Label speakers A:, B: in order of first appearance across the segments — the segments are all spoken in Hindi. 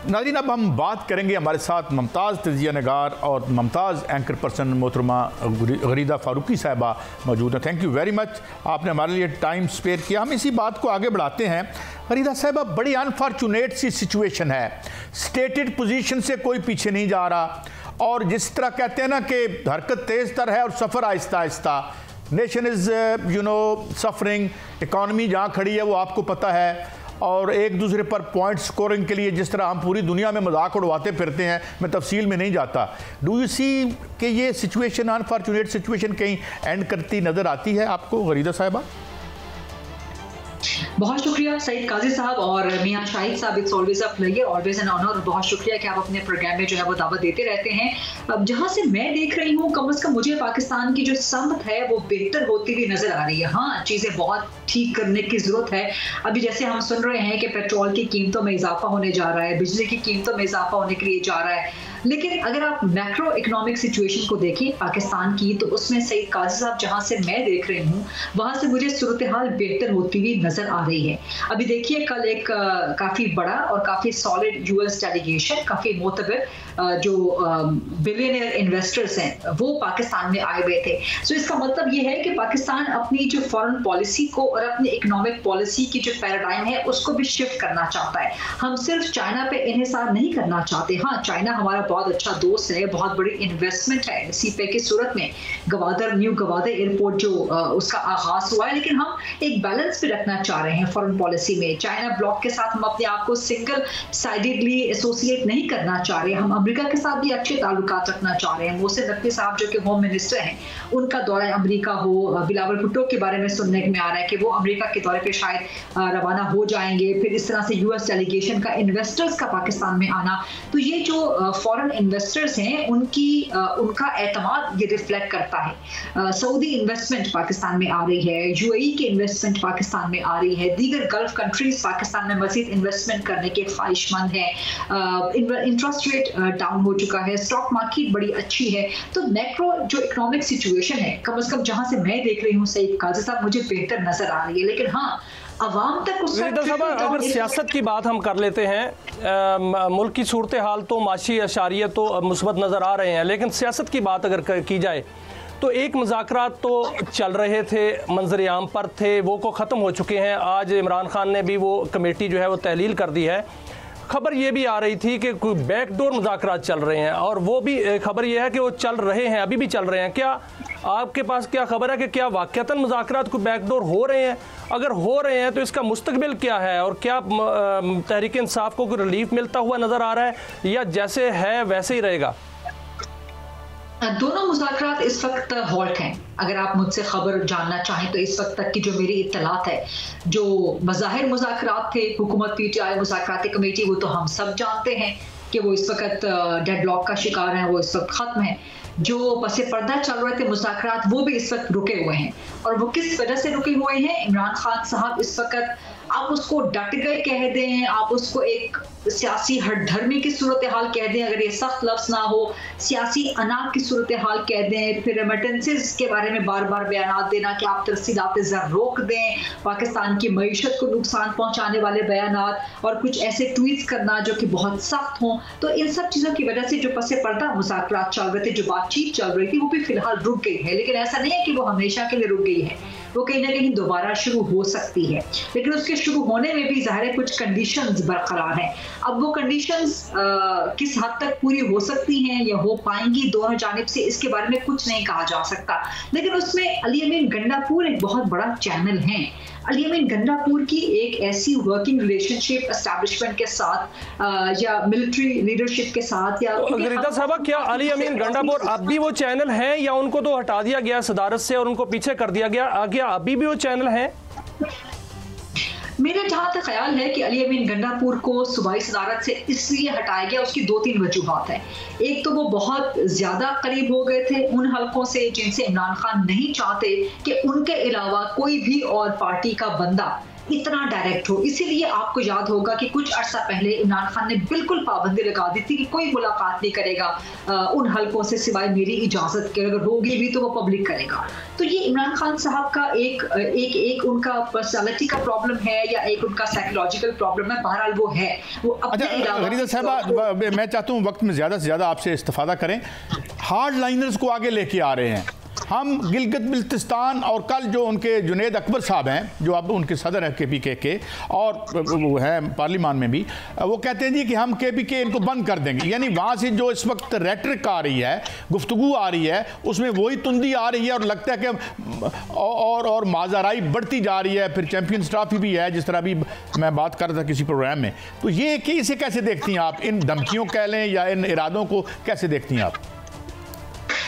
A: नाज़रीन, अब हम बात करेंगे, हमारे साथ मुमताज़ तजिया नगार और मुमताज़ एंकर पर्सन मोहतरमा गरीदा फ़ारूकी साहिबा मौजूद हैं। थैंक यू वेरी मच, आपने हमारे लिए टाइम स्पेयर किया। हम इसी बात को आगे बढ़ाते हैं। गरीदा साहिबा, बड़ी अनफॉर्चुनेट सी सिचुएशन है, स्टेटेड पोजीशन से कोई पीछे नहीं जा रहा, और जिस तरह कहते हैं ना कि हरकत तेज़ तर है और सफ़र Aahista Aahista. Nation is suffering, economy जहाँ खड़ी है वो आपको पता है, और एक दूसरे पर पॉइंट स्कोरिंग के लिए जिस तरह हम पूरी दुनिया में मजाक उड़वाते फिरते हैं, मैं तफसील में नहीं जाता। डू यू सी कि ये सिचुएशन, अनफॉर्चुनेट सिचुएशन कहीं एंड करती नज़र आती है आपको गरीदा साहिबा?
B: बहुत शुक्रिया सईद काजी साहब और मियां शाहिद साहब, it's always a pleasure, always an honour. बहुत शुक्रिया कि आप अपने प्रोग्राम में जो है वो दावत देते रहते हैं। अब जहां से मैं देख रही हूँ, कम से कम मुझे पाकिस्तान की जो समत है वो बेहतर होती हुई नजर आ रही है। हाँ, चीजें बहुत ठीक करने की जरूरत है। अभी जैसे हम सुन रहे हैं कि पेट्रोल की कीमतों में इजाफा होने जा रहा है, बिजली की कीमतों में इजाफा होने के लिए जा रहा है, लेकिन अगर आप मैक्रो इकोनॉमिक सिचुएशन को देखें पाकिस्तान की, तो उसमें सईद काजी साहब जहां से मैं देख रही हूँ वहां से मुझे सूरत हाल बेहतर होती हुई नजर आ रही है। अभी देखिए, कल एक काफी बड़ा और काफी सॉलिड यूएस डेलीगेशन, काफी मोतबर जो बिलियनियर इन्वेस्टर्स हैं वो पाकिस्तान में आए हुए थे। सो इसका मतलब ये है कि पाकिस्तान अपनी जो फॉरेन पॉलिसी को और अपनी इकोनॉमिक पॉलिसी की जो पैराडाइम है उसको भी शिफ्ट करना चाहता है। हम सिर्फ चाइना पे इन्हिसार नहीं करना चाहते। हाँ, चाइना हमारा बहुत अच्छा दोस्त है, बहुत बड़ी इन्वेस्टमेंट है सीपे की सूरत में। गवादर, न्यू गवादर एयरपोर्ट जो उसका आगाज हुआ है, लेकिन हम एक बैलेंस भी रखना चाह रहे हैं फॉरेन पॉलिसी में। चाइना ब्लॉक के साथ हम अपने आप को सिंगल साइडेडली एसोसिएट नहीं करना चाह रहे। हम अमेरिका के साथ भी अच्छे ताल्लुकात रखना चाह रहे हैं। मोहसिन नकवी साहब जो कि होम मिनिस्टर हैं, उनका दौरा अमेरिका हो, बिलावल भुट्टो के बारे में सुनने में आ रहा है कि वो अमेरिका के दौरे पे शायद रवाना हो जाएंगे। फिर इस तरह से यूएस डेलीगेशन का, इन्वेस्टर्स का पाकिस्तान में आना, तो ये जो फॉरेन इन्वेस्टर्स हैं उनका एतमाद ये रिफ्लेक्ट करता है। सऊदी इन्वेस्टमेंट पाकिस्तान में आ रही है, यूएई के इन्वेस्टमेंट पाकिस्तान में आ रही है, दीगर गल्फ कंट्रीज पाकिस्तान में मजीद इन्वेस्टमेंट करने के ख्वाहिशमंद है। इंटरेस्ट रेट डाउन हो चुका है, स्टॉक मार्केट बड़ी अच्छी है। तो मैक्रो जो इकोनॉमिक सिचुएशन है, कम से कम जहां से मैं देख रही हूँ सईद काजी साहब, मुझे बेहतर नजर आ रही है। लेकिन हाँ, अवाम तक
C: अगर सियासत की बात हम कर लेते हैं, मुल्क की सूरत हाल तो माशी अशारियत तो मुस्बत नज़र आ रहे हैं, लेकिन सियासत की बात अगर की जाए तो एक मुज़ाकरात तो चल रहे थे, मंजर आम पर थे, वो को ख़त्म हो चुके हैं। आज इमरान खान ने भी वो कमेटी जो है वो तहलील कर दी है। खबर ये भी आ रही थी कि कोई बैकडोर मुज़ाकरात चल रहे हैं, और वो भी खबर ये है कि वो चल रहे हैं, अभी भी चल रहे हैं। क्या आपके पास क्या खबर है कि क्या वाक़तन मुज़ाकरात कोई बैकडोर हो रहे हैं? अगर हो रहे हैं तो इसका मुस्तकबिल क्या है, और क्या तहरीक इंसाफ को कोई रिलीफ मिलता हुआ नज़र आ रहा है, या जैसे है वैसे ही रहेगा?
B: दोनों मुज़ाकरात इस वक्त हॉल्ट हैं। अगर आप मुझसे खबर जानना चाहें तो इस वक्त तक की जो मेरी इत्तलात है, जो बज़ाहिर मुज़ाकरात थे हुकूमत पीटीआई मुज़ाकराती कमेटी, वो तो हम सब जानते हैं कि वो इस वक्त डेडलॉक का शिकार हैं, वो इस वक्त ख़त्म है। जो पसे पर्दा चल रहे थे मुज़ाकरात, वो भी इस वक्त रुके हुए हैं। और वो किस वजह से रुके हुए हैं? इमरान खान साहब इस वक्त, आप उसको डट गए कह दें, आप उसको एक सियासी हठधर्मी की सूरत हाल कह दें, अगर ये सख्त लफ्ज ना हो, सियासी अनाप की सूरत हाल कह दें, फिर रेमिटेंसेस के बारे में बार बार बयान देना कि आप तरसीलात ज़र रोक दें, पाकिस्तान की मईशत को नुकसान पहुंचाने वाले बयान, और कुछ ऐसे ट्वीट्स करना जो कि बहुत सख्त हों। तो इन सब चीज़ों की वजह से जो पसे पर्दा मुज़ाकरात चल रहे थे, जो बातचीत चल रही थी, वो भी फिलहाल रुक गई है। लेकिन ऐसा नहीं है कि वो हमेशा के लिए रुक गई है, वो कहीं ना कहीं दोबारा शुरू हो सकती है। लेकिन उसके शुरू होने में भी ज़ाहिर है कुछ कंडीशंस बरकरार हैं। अब वो कंडीशंस किस हद तक पूरी हो सकती हैं या हो पाएंगी दोनों जानिब से, इसके बारे में कुछ नहीं कहा जा सकता। लेकिन उसमें अली अमीन गंडापुर एक बहुत बड़ा चैनल है। अली अमीन गंडापुर की एक ऐसी वर्किंग रिलेशनशिप एस्टैब्लिशमेंट के साथ या मिलिट्री लीडरशिप के साथ, या
C: गरीदा साहबा, क्या अली अमीन गंडापुर अब भी वो चैनल है, या उनको तो हटा दिया गया सदारत से और उनको पीछे कर दिया गया? आगे अभी भी वो चैनल है?
B: मेरा जहां तक ख्याल है कि अली अमीन गंडापुर को सूबाई सदारत से इसलिए हटाया गया, उसकी 2-3 वजूहात हैं। एक तो वो बहुत ज्यादा करीब हो गए थे उन हलकों से जिनसे इमरान खान नहीं चाहते कि उनके अलावा कोई भी और पार्टी का बंदा इतना डायरेक्ट हो। इसीलिए आपको याद होगा कि कुछ अर्सा पहले इमरान खान ने बिल्कुल पाबंदी लगा दी थी कि कोई मुलाकात नहीं करेगा उन हलकों से सिवाय मेरी इजाजत के, अगर होगी भी तो वो पब्लिक करेगा। तो ये इमरान खान साहब का एक उनका पर्सनालिटी का प्रॉब्लम है या एक उनका साइकोलॉजिकल प्रॉब्लम है, बहरहाल वो है। वो
A: अच्छा गरीदा साहबा, मैं चाहता हूँ वक्त में ज़्यादा से ज़्यादा आपसे इस्तिफादा करें। हार्ड लाइनर्स को आगे लेके आ रहे हैं हम, गिलगित बिल्तिस्तान, और कल जो उनके जुनेद अकबर साहब हैं जो अब उनके सदर हैं KPK के और वो हैं पार्लियामान में भी, वो कहते हैं जी कि हम KPK इनको बंद कर देंगे। यानी वहाँ से जो इस वक्त रेटरिक आ रही है, गुफ्तगू आ रही है, उसमें वही तुंदी आ रही है और लगता है कि और माजाराई बढ़ती जा रही है। फिर चैम्पियंस ट्रॉफी भी है, जिस तरह भी मैं बात कर रहा था किसी प्रोग्राम में। तो ये कि इसे कैसे देखती हैं आप, इन धमकियों कह लें या इन इरादों को कैसे देखती हैं आप?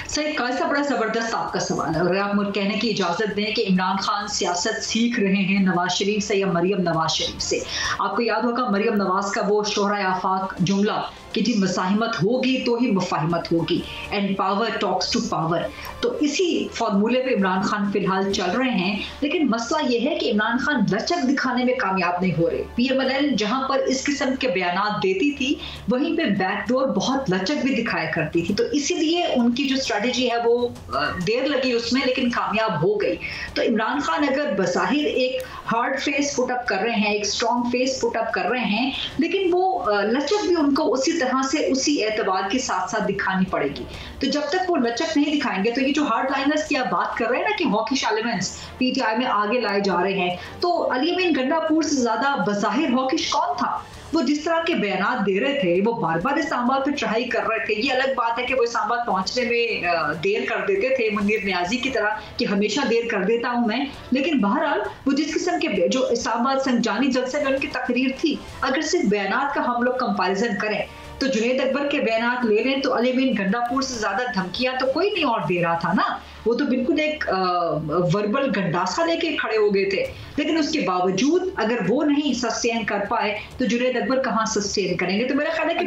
B: सर, कैसा बड़ा जबरदस्त आपका सवाल है। अगर आप मुझे कहने की इजाजत दें कि इमरान खान सियासत सीख रहे हैं नवाज शरीफ से या मरियम नवाज शरीफ से। आपको याद होगा मरियम नवाज का वो शोहरा आफाक जुमला कि जी मसाहिमत होगी तो ही मुफाहिमत होगी, and power talks to power. तो इसी फॉर्मूले पे इमरान खान फिलहाल चल रहे हैं। लेकिन मसला ये है कि इमरान खान लचक दिखाने में कामयाब नहीं हो रहे। PMLN जहां पर इस किस्म के बयानात देती थी, वहीं पे बैकडोर बहुत लचक भी दिखाया करती थी। तो इसीलिए उनकी जो स्ट्रैटेजी है वो देर लगी उसमें, लेकिन कामयाब हो गई। तो इमरान खान अगर बज़ाहिर एक हार्ड फेस पुटअप कर रहे हैं, एक स्ट्रॉन्ग फेस पुटअप कर रहे हैं, लेकिन वो लचक भी उनको उसी तरह से उसी एतबार के साथ साथ दिखानी पड़ेगी। तो जब तक वो लचक नहीं दिखाएंगे, तो ये जो हार्ड लाइनर्स की आप बात कर रहे हैं ना कि हॉकिश एलिमेंट्स PTI में आगे लाए जा रहे हैं, तो अली अमीन गंडापुर से ज्यादा बज़ाहिर हॉकिश कौन था? वो जिस तरह के बयानात दे रहे थे, वो बार बार इस्लामाबाद पे चढ़ाई कर रहे थे। ये अलग बात है कि वो इस्लामाबाद पहुंचने में देर कर देते थे, मुनीर न्याजी की तरह कि हमेशा देर कर देता हूं मैं। लेकिन बहरहाल वो जिस किस्म के जो इस्लामाबाद संजानी जलसे में उनकी तकरीर थी, अगर सिर्फ बयानात का हम लोग कंपैरिजन करें तो जुनेद अकबर के बयानात ले लें तो अली अमीन गंडापुर से ज्यादा धमकियां तो कोई नहीं और दे रहा था ना। वो तो बिल्कुल एक वर्बल गंडासा लेके खड़े हो गए थे। लेकिन उसके बावजूद अगर वो नहीं सस्टेन कर पाए तो जुनेद अकबर कहां सस्टेन करेंगे? तो मेरा ख्याल है कि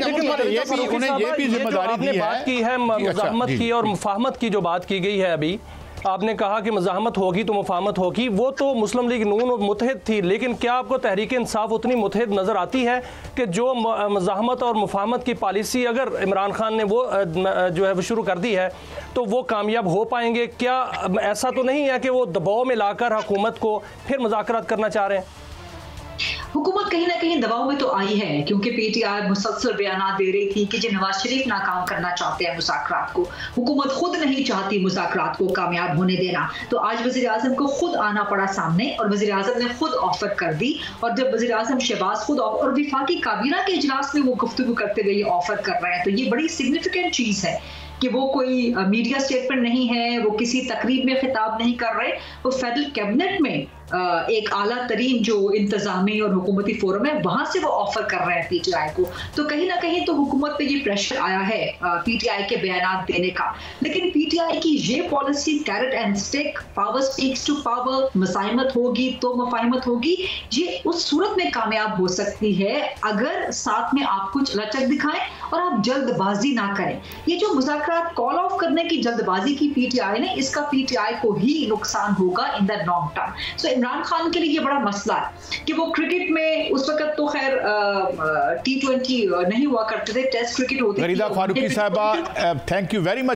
C: ये भी जिम्मेदारी बात की है मुज़ाहमत की और मुफाहमत की जो बात की गई है अभी, आपने कहा कि मज़ाहमत होगी तो मुफाहमत होगी, वो तो मुस्लिम लीग नून और मुतहद थी। लेकिन क्या आपको तहरीक इंसाफ उतनी मुतहद नज़र आती है कि जो मज़ाहमत और मुफाहमत की पॉलिसी अगर इमरान खान ने वो जो है वो शुरू कर दी है तो वो कामयाब हो पाएंगे? क्या ऐसा तो नहीं है कि वो दबाव में लाकर हुकूमत को फिर मुज़ाकरात करना चाह रहे हैं?
B: हुकूमत कहीं ना कहीं दबाव में तो आई है, क्योंकि PTI मुसलसल बयान दे रही थी कि जो नवाज शरीफ नाकाम करना चाहते हैं मुज़ाकरात को, हुकूमत खुद नहीं चाहती मुज़ाकरात को कामयाब होने देना। तो आज वज़ीर आज़म को खुद आना पड़ा सामने और वज़ीर आज़म ने खुद ऑफर कर दी। और जब वज़ीर आज़म शहबाज खुद और वफाकी काबीना के इजलास में वो गुफ्तगू करते हुए ये ऑफर कर रहे हैं, तो ये बड़ी सिग्निफिकेंट चीज़ है कि वो कोई मीडिया स्टेटमेंट नहीं है, वो किसी तकरीब में खिताब नहीं कर रहे, वो फेडरल कैबिनेट में एक आला तरीन जो इंतजामी और हुकूमती फोरम है वहां से वो ऑफर कर रहे हैं PTI को। तो कहीं ना कहीं तो हुकूमत पे ये प्रेशर आया है PTI के बयानात देने का। लेकिन PTI की ये policy carrot and stick, power speaks to power, मसाइमत होगी तो मुफाहिमत होगी, ये उस सूरत में कामयाब हो सकती है अगर साथ में आप कुछ लचक दिखाएं और आप जल्दबाजी ना करें। ये जो मुज़ाकरात कॉल ऑफ करने की जल्दबाजी की PTI ने, इसका PTI को ही नुकसान होगा इन द लॉन्ग टर्म। सो इमरान खान के लिए ये बड़ा मसला है कि वो क्रिकेट में उस वक्त तो खैर T20 नहीं हुआ करते थे, टेस्ट क्रिकेट होती थी।
A: गरीदा फारूकी साहबा, थैंक यू वेरी मच।